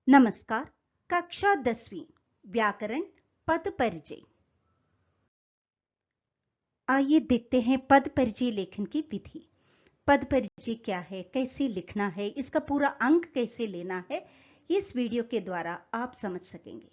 नमस्कार। कक्षा 10वीं व्याकरण पद परिचय। आइए देखते हैं पद परिचय लेखन की विधि। पद परिचय क्या है, कैसे लिखना है, इसका पूरा अंक कैसे लेना है, इस वीडियो के द्वारा आप समझ सकेंगे।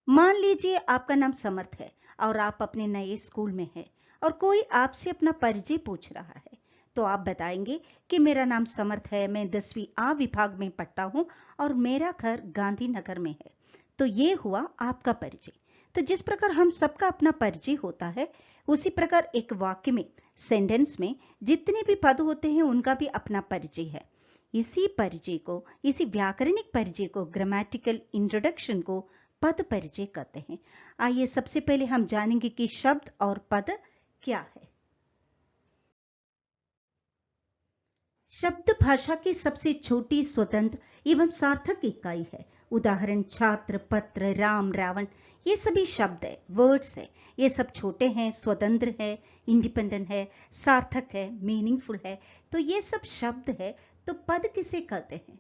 मान लीजिए आपका नाम समर्थ है और आप अपने नए स्कूल में हैं और कोई आपसे अपना परिचय पूछ रहा है, तो आप बताएंगे कि मेरा नाम समर्थ है, मैं 10वीं A विभाग में पढ़ता हूं और मेरा घर गांधीनगर में है। तो ये हुआ आपका परिचय। तो जिस प्रकार हम सबका अपना परिचय होता है, उसी प्रकार एक वाक्य में, सेंटेंस में जितने भी पद होते हैं उनका भी अपना परिचय है। इसी परिचय को, इसी व्याकरणिक परिचय को, ग्रामेटिकल इंट्रोडक्शन को पद परिचय कहते हैं। आइए सबसे पहले हम जानेंगे कि शब्द और पद क्या है। शब्द भाषा की सबसे छोटी, स्वतंत्र एवं सार्थक इकाई है। उदाहरण छात्र, पत्र, राम, रावण, ये सभी शब्द है, वर्ड्स है। ये सब छोटे हैं, स्वतंत्र है, इंडिपेंडेंट है, सार्थक है, मीनिंगफुल है। तो ये सब शब्द है। तो पद किसे कहते हैं?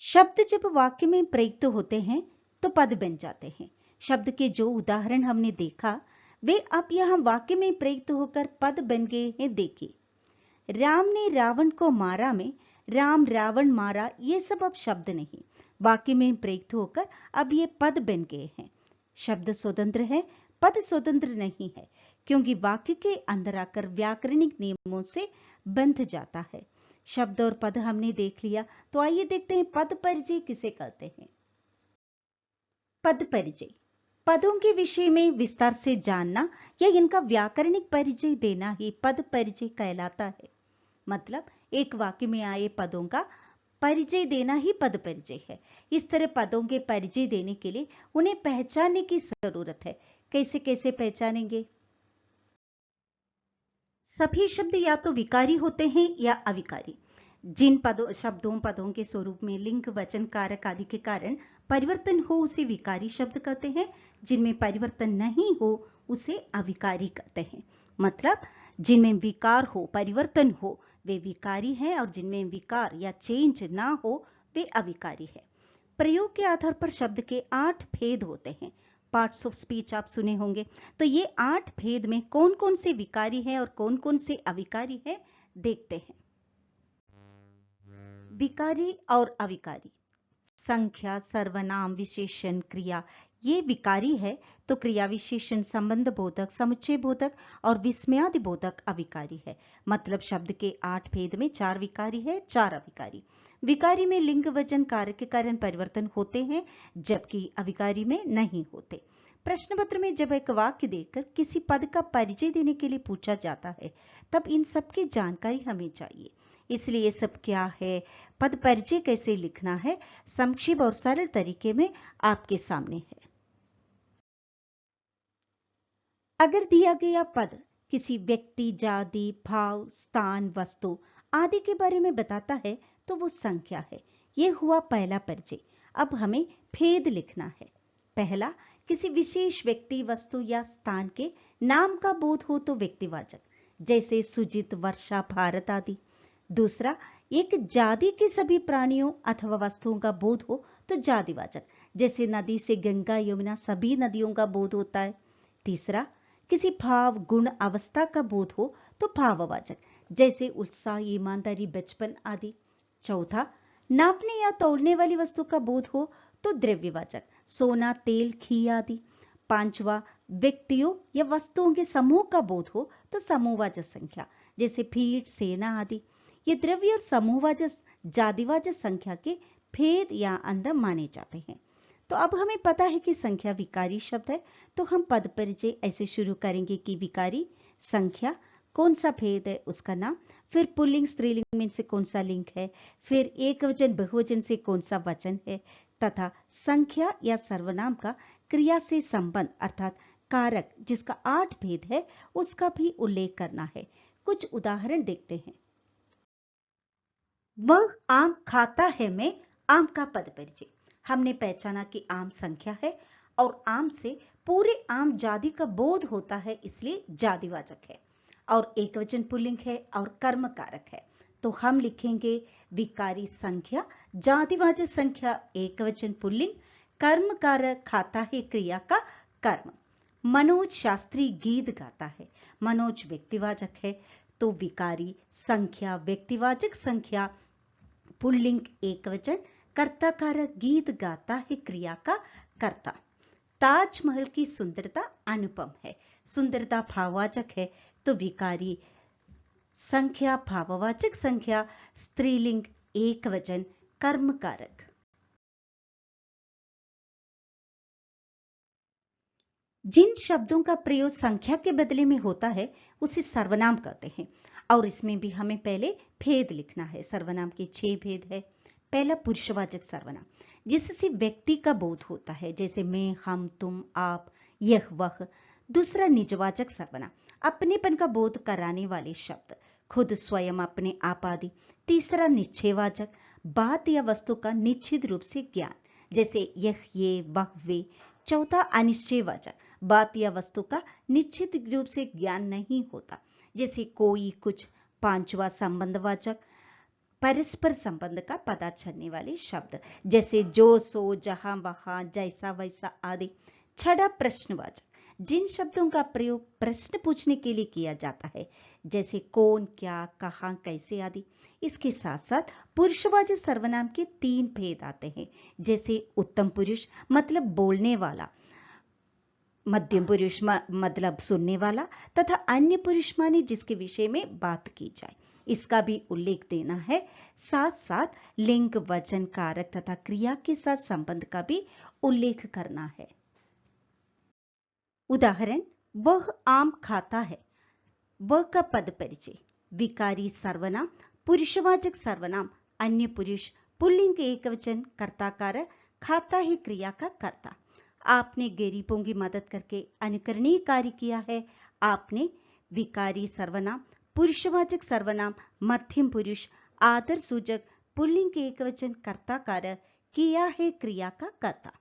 शब्द जब वाक्य में प्रयुक्त होते हैं तो पद बन जाते हैं। शब्द के जो उदाहरण हमने देखा, वे अब यहां वाक्य में प्रयुक्त होकर पद बन गए हैं। देखिए, राम ने रावण को मारा में राम रावण मारा, ये सब अब शब्द नहीं, वाक्य में प्रयुक्त होकर अब ये पद बन गए हैं। शब्द स्वतंत्र है, पद स्वतंत्र नहीं है, क्योंकि वाक्य के अंदर आकर व्याकरणिक नियमों से बंध जाता है। शब्द और पद हमने देख लिया, तो आइए देखते हैं पद परिचय किसे कहते हैं। पद परिचय, पदों के विषय में विस्तार से जानना या इनका व्याकरणिक परिचय देना ही पद परिचय कहलाता है। मतलब एक वाक्य में आए पदों का परिचय देना ही पद परिचय है। इस तरह पदों के परिचय देने के लिए उन्हें पहचानने की जरूरत है। कैसे कैसे पहचानेंगे? सभी शब्द या तो विकारी होते हैं या अविकारी। जिन पदों के स्वरूप में लिंग, वचन, कारक आदि के कारण परिवर्तन हो उसे विकारी शब्द कहते हैं। जिनमें परिवर्तन नहीं हो उसे अविकारी कहते हैं। मतलब जिनमें विकार हो, परिवर्तन हो, वे विकारी हैं, और जिनमें विकार या चेंज ना हो वे अविकारी है। प्रयोग के आधार पर शब्द के 8 भेद होते हैं। पार्ट्स ऑफ स्पीच आप सुने होंगे। तो ये 8 भेद में कौन कौन से विकारी हैं और कौन कौन से अविकारी हैं, देखते हैं। विकारी और अविकारी। संख्या, सर्वनाम, विशेषण, क्रिया, ये विकारी है, तो क्रिया विशेषण संबंध बोधक, समुच्चय बोधक और विस्मयादि बोधक अविकारी है। मतलब शब्द के 8 भेद में 4 विकारी है, 4 अविकारी। विकारी में लिंग, वचन, कारक के कारण परिवर्तन होते हैं, जबकि अविकारी में नहीं होते। प्रश्न पत्र में जब एक वाक्य देकर किसी पद का परिचय देने के लिए पूछा जाता है, तब इन सब की जानकारी हमें चाहिए। इसलिए ये सब क्या है, पद परिचय कैसे लिखना है, संक्षिप्त और सरल तरीके में आपके सामने है। अगर दिया गया पद किसी व्यक्ति, जाति, भाव, स्थान, वस्तु आदि के बारे में बताता है तो वो संख्या है। यह हुआ पहला परिचय। अब हमें भेद लिखना है। पहला, किसी विशेष व्यक्ति, वस्तु या स्थान के नाम का बोध हो तो व्यक्तिवाचक, जैसे सुजित, वर्षा, भारत आदि। दूसरा, एक जाति के सभी प्राणियों अथवा वस्तुओं का बोध हो तो जातिवाचक, जैसे नदी से गंगा, यमुना, सभी नदियों का बोध होता है। तीसरा, किसी भाव, गुण, अवस्था का बोध हो तो भाववाचक, जैसे उत्साह, ईमानदारी, बचपन आदि। चौथा, नापने या तौलने वाली वस्तु का बोध हो तो द्रव्यवाचक, सोना, तेल, घी आदि। पांचवा, व्यक्तियों या वस्तुओं के समूह का बोध हो तो समूहवाचक संख्या, जैसे भीड़, सेना आदि। ये द्रव्य और समूहवाचक, जातिवाचक संख्या के भेद या अंतर माने जाते हैं। तो अब हमें पता है कि संख्या विकारी शब्द है, तो हम पद परिचय ऐसे शुरू करेंगे कि विकारी, संख्या, कौन सा भेद है उसका नाम, फिर पुल्लिंग, स्त्रीलिंग में से कौन सा लिंग है, फिर एक वचन, बहुवचन से कौन सा वचन है, तथा संख्या या सर्वनाम का क्रिया से संबंध अर्थात कारक जिसका 8 भेद है उसका भी उल्लेख करना है। कुछ उदाहरण देखते हैं। वह आम खाता है में आम का पद परिचय। हमने पहचाना कि आम संख्या है और आम से पूरे आम जाति का बोध होता है, इसलिए जातिवाचक है, और एकवचन पुल्लिंग है और कर्म कारक है। तो हम लिखेंगे विकारी संख्या, जातिवाचक संख्या एकवचन पुल्लिंग, कर्म कारक खाता है क्रिया का कर्म। मनोज शास्त्री गीत गाता है, मनोज व्यक्तिवाचक है तो विकारी संख्या व्यक्तिवाचक संख्या पुल्लिंग एकवचन, कर्ता कारक गीत गाता है क्रिया का कर्ता। ताजमहल की सुंदरता अनुपम है, सुंदरता भाववाचक है तो विकारी संख्या भाववाचक संख्या स्त्रीलिंग एकवचन कर्म कारक। जिन शब्दों का प्रयोग संख्या के बदले में होता है उसे सर्वनाम कहते हैं, और इसमें भी हमें पहले भेद लिखना है। सर्वनाम के 6 भेद है। पहला पुरुषवाचक सर्वनाम, जिससे व्यक्ति का बोध होता है, जैसे मैं, हम, तुम, आप, यह, वह। दूसरा निजवाचक सर्वनाम, अपनेपन का बोध कराने वाले शब्द, खुद, स्वयं, अपने, आप आदि। तीसरा निश्चयवाचक, बात या वस्तु का निश्चित रूप से ज्ञान, जैसे यह, ये, वह, वे। चौथा अनिश्चयवाचक, बात या वस्तु का निश्चित रूप से ज्ञान नहीं होता, जैसे कोई, कुछ। पांचवा संबंधवाचक, परस्पर संबंध का पता चलने वाले शब्द, जैसे जो, सो, जहां, वहां, जैसा, वैसा आदि। छठा प्रश्नवाचक, जिन शब्दों का प्रयोग प्रश्न पूछने के लिए किया जाता है, जैसे कौन, क्या, कहां, कैसे आदि। इसके साथ साथ पुरुषवाचक सर्वनाम के 3 भेद आते हैं, जैसे उत्तम पुरुष मतलब बोलने वाला, मध्यम पुरुष मतलब सुनने वाला, तथा अन्य पुरुष माने जिसके विषय में बात की जाए, इसका भी उल्लेख देना है। साथ साथ लिंग, वचन, कारक तथा क्रिया के साथ संबंध का भी उल्लेख करना है। उदाहरण, वह आम खाता है, वह का पद परिचय। विकारी सर्वनाम, पुरुषवाचक सर्वनाम, अन्य पुरुष, पुल्लिंग एकवचन, कर्ता कारक, खाता है क्रिया का कर्ता। आपने गरीबों की मदद करके अनुकरणीय कार्य किया है, आपने। विकारी सर्वनाम, पुरुषवाचक सर्वनाम, मध्यम पुरुष, आदर सूचक, पुल्लिंग एकवचन, कर्ता कारक, किया है क्रिया का कर्ता।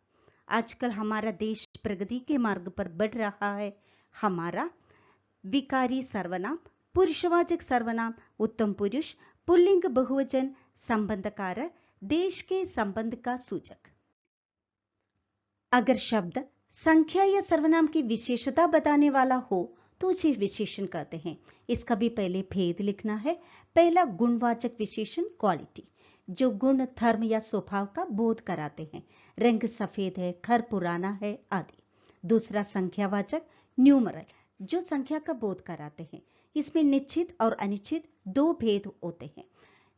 आजकल हमारा देश प्रगति के मार्ग पर बढ़ रहा है। हमारा विकारी सर्वनाम, पुरुषवाचक सर्वनाम, उत्तम पुरुष, पुल्लिंग बहुवचन, संबंध कारक, देश के संबंध का सूचक। अगर शब्द संख्या या सर्वनाम की विशेषता बताने वाला हो तो उसे विशेषण कहते हैं। इसका भी पहले भेद लिखना है। पहला गुणवाचक विशेषण क्वालिटी, जो गुण, धर्म या स्वभाव का बोध कराते हैं, रंग सफेद है, घर पुराना है आदि। दूसरा संख्यावाचक न्यूमरल, जो संख्या का बोध कराते हैं। इसमें निश्चित और अनिश्चित 2 भेद होते हैं।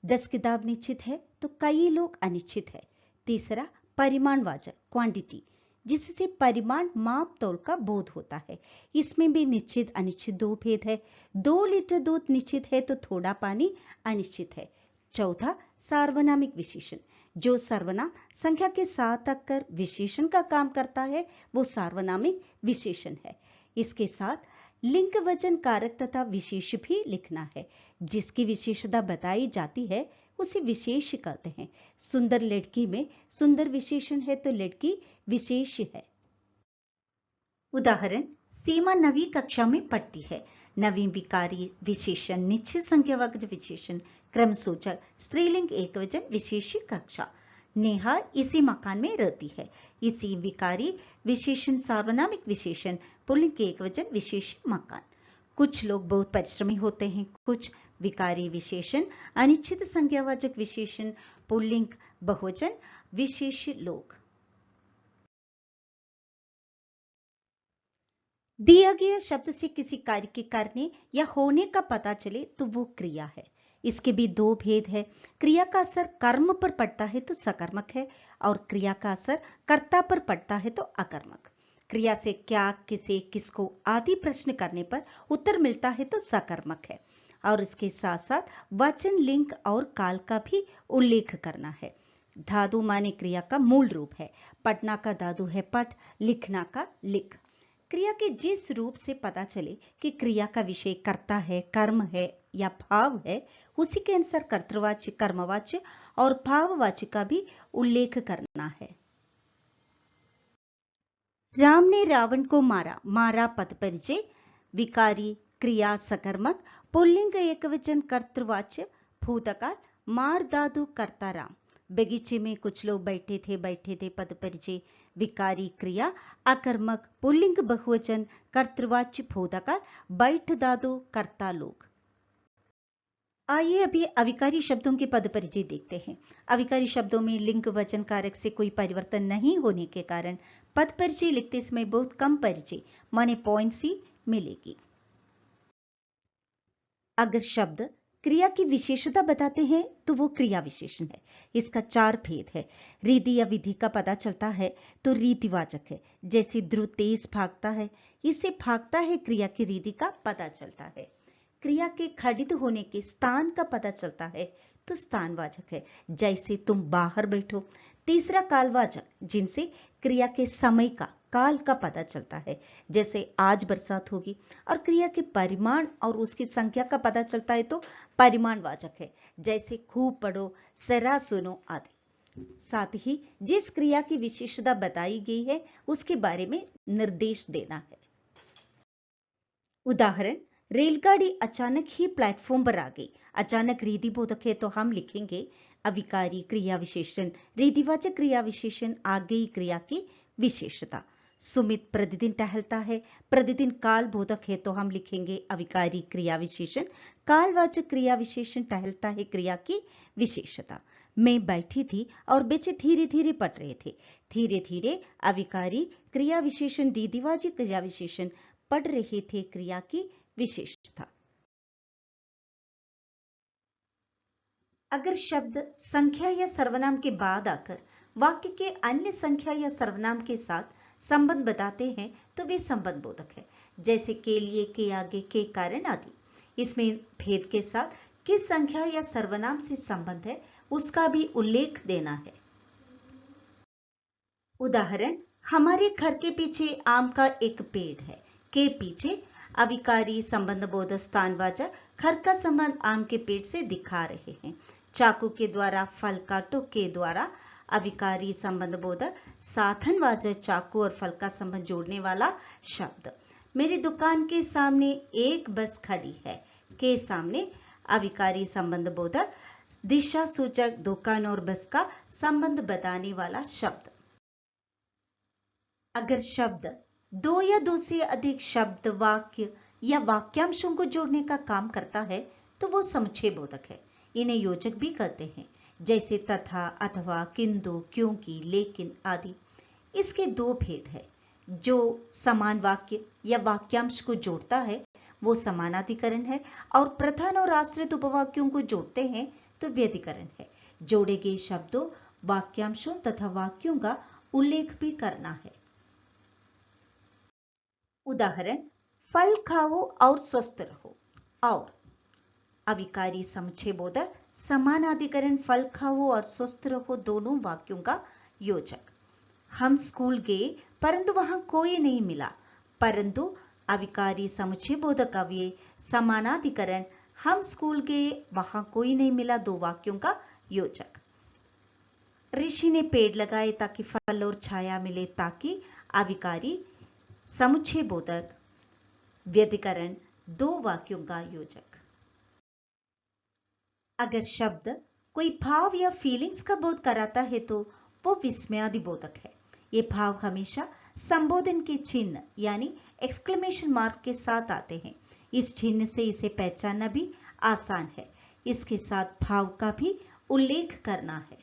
10 किताब निश्चित है तो कई लोग अनिश्चित है। तीसरा परिमाणवाचक क्वांटिटी, जिससे परिमाण, माप तौल का बोध होता है। इसमें भी निश्चित अनिश्चित 2 भेद है। 2 लीटर दूध निश्चित है तो थोड़ा पानी अनिश्चित है। चौथा सार्वनामिक विशेषण, जो सर्वनाम संख्या के साथ आकर विशेषण का काम करता है वो सार्वनामिक विशेषण है। इसके साथ लिंग, वचन, कारक तथा विशेष भी लिखना है। जिसकी विशेषता बताई जाती है उसे विशेष कहते हैं। सुंदर लड़की में सुंदर विशेषण है तो लड़की विशेष है। उदाहरण, सीमा 9वीं कक्षा में पढ़ती है। 9वीं विकारी विशेषण, निश्चित संख्यावाचक विशेषण, क्रम सूचक, स्त्रीलिंग एकवचन, विशेष कक्षा। नेहा इसी मकान में रहती है। इसी विकारी विशेषण, सार्वनामिक विशेषण, पुल्लिंग एकवचन, विशेष मकान। कुछ लोग बहुत परिश्रमी होते हैं। कुछ विकारी विशेषण, अनिश्चित संख्यावाचक विशेषण, पुल्लिंग बहुवचन, विशेष लोग। दिया गया शब्द से किसी कार्य के करने या होने का पता चले तो वो क्रिया है। इसके भी 2 भेद है। क्रिया का असर कर्म पर पड़ता है तो सकर्मक है, और क्रिया का असर कर्ता पर पड़ता है तो अकर्मक। क्रिया से क्या, किसे, किसको आदि प्रश्न करने पर उत्तर मिलता है तो सकर्मक है, और इसके साथ साथ वचन, लिंग और काल का भी उल्लेख करना है। धातु माने क्रिया का मूल रूप है। पढ़ना का धातु है पठ, लिखना का लिख। क्रिया के जिस रूप से पता चले कि क्रिया का विषय कर्ता है, कर्म है या भाव है, उसी के अनुसार कर्तृवाच्य, कर्मवाच्य और भाववाच्य का भी उल्लेख करना है। राम ने रावण को मारा, मारा पद परिचय, विकारी क्रिया सकर्मक, पुल्लिंग एकवचन कर्तृवाच्य, भूतकाल मार दादू करता राम। बगीचे में कुछ लोग बैठे थे पद परिचय विकारी क्रिया आकर्मक पुल्लिंग बहुवचन कर्तृवाच्य भूतकाल बैठ दादू करता लोग। आइए अभी अविकारी शब्दों के पद परिचय देखते हैं। अविकारी शब्दों में लिंग वचन कारक से कोई परिवर्तन नहीं होने के कारण पद परिचय लिखते समय बहुत कम परिचय माने पॉइंट्स ही मिलेगी। अगर शब्द क्रिया की विशेषता बताते हैं तो वो क्रिया विशेषण है। इसका 4 भेद है। रीति या विधि का पता चलता है तो रीतिवाचक है। जैसे ध्रुव तेज भागता है, इससे भागता है क्रिया की रीति का पता चलता है। क्रिया के खंडित होने के स्थान का पता चलता है तो स्थानवाचक है। जैसे तुम बाहर बैठो। तीसरा कालवाचक, जिनसे क्रिया के समय का काल का पता चलता है। जैसे आज बरसात होगी। और क्रिया के परिमाण और उसकी संख्या का पता चलता है तो परिमाणवाचक है। जैसे खूब पढ़ो, सरा सुनो आदि। साथ ही जिस क्रिया की विशेषता बताई गई है उसके बारे में निर्देश देना है। उदाहरण, रेलगाड़ी अचानक ही प्लेटफॉर्म पर आ गई। अचानक रीतिबोधक है तो हम लिखेंगे अविकारी क्रिया विशेषण रीतिवाचक क्रिया विशेषण आ गई क्रिया की विशेषता। सुमित प्रतिदिन टहलता है। प्रतिदिन काल बोधक है तो हम लिखेंगे अविकारी क्रिया विशेषण कालवाचक क्रिया विशेषण टहलता है क्रिया की विशेषता। मैं बैठी थी और बच्चे धीरे धीरे पढ़ रहे थे। धीरे धीरे अविकारी क्रिया विशेषण रीतिवाचक क्रिया विशेषण पढ़ रहे थे क्रिया की विशेषता। अगर शब्द संख्या या सर्वनाम के बाद आकर वाक्य के अन्य संख्या या सर्वनाम के साथ संबंध बताते हैं तो वे संबंध बोधक है। जैसे के लिए, के आगे, के कारण आदि। इसमें भेद के साथ किस संख्या या सर्वनाम से संबंध है उसका भी उल्लेख देना है। उदाहरण, हमारे घर के पीछे आम का एक पेड़ है। के पीछे अविकारी संबंध बोधक स्थानवाचक घर का संबंध आम के पेड़ से दिखा रहे हैं। चाकू के द्वारा फल काटो के द्वारा अविकारी संबंध बोधक साधनवाचक चाकू और फल का संबंध जोड़ने वाला शब्द। मेरी दुकान के सामने एक बस खड़ी है के सामने अविकारी संबंध बोधक दिशा सूचक दुकान और बस का संबंध बताने वाला शब्द। अगर शब्द दो या दो से अधिक शब्द वाक्य या वाक्यांशों को जोड़ने का काम करता है तो वो समुच्चय बोधक है। इन्हें योजक भी कहते हैं। जैसे तथा, अथवा, किंतु, क्योंकि, लेकिन आदि। इसके 2 भेद है। जो समान वाक्य या वाक्यांश को जोड़ता है वो समानाधिकरण है और प्रधान और आश्रित उपवाक्यों को जोड़ते हैं तो व्यधिकरण है। जोड़े गए शब्दों, वाक्यांशों तथा वाक्यों का उल्लेख भी करना है। उदाहरण, फल खाओ और स्वस्थ रहो। और अविकारी समुच्चय बोधक समानाधिकरण फल खाओ और स्वस्थ रहो दोनों वाक्यों का योजक। हम स्कूल गए परंतु वहां कोई नहीं मिला। परंतु अविकारी समुच्चय बोधक अव्यय समानाधिकरण हम स्कूल गए वहां कोई नहीं मिला दो वाक्यों का योजक। ऋषि ने पेड़ लगाए ताकि फल और छाया मिले ताकि अविकारी समुच्चय बोधक व्यधिकरण 2 वाक्यों का योजक। अगर शब्द कोई भाव या फीलिंग्स का बोध कराता है तो वो विस्मयादि बोधक है। ये भाव हमेशा संबोधन के चिन्ह यानी एक्सक्लेमेशन मार्क के साथ आते हैं। इस चिन्ह से इसे पहचानना भी आसान है। इसके साथ भाव का भी उल्लेख करना है।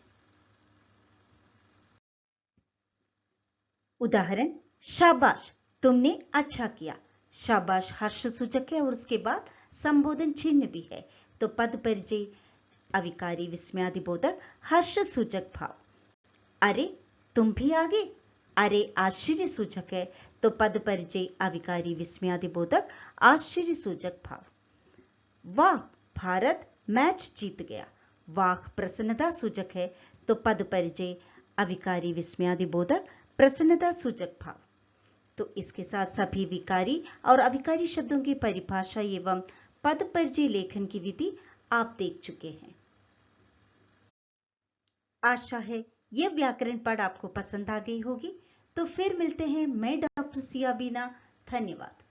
उदाहरण, शाबाश तुमने अच्छा किया। शाबाश हर्ष सूचक है और उसके बाद संबोधन चिन्ह भी है तो पद परिचय अविकारी विस्मयादि बोधक हर्ष सूचक भाव। अरे तुम भी आ गए। अरे आश्चर्य सूचक है तो पद परिचय अविकारी विस्मयादि बोधक आश्चर्य सूचक भाव। वाह भारत मैच जीत गया। वाह प्रसन्नता सूचक है तो पद परिचय अविकारी विस्मयादि बोधक प्रसन्नता सूचक भाव। तो इसके साथ सभी विकारी और अविकारी शब्दों की परिभाषा एवं पद परिचय लेखन की विधि आप देख चुके हैं। आशा है यह व्याकरण पाठ आपको पसंद आ गई होगी। तो फिर मिलते हैं। मैं डॉक्टर सिया बीना। धन्यवाद।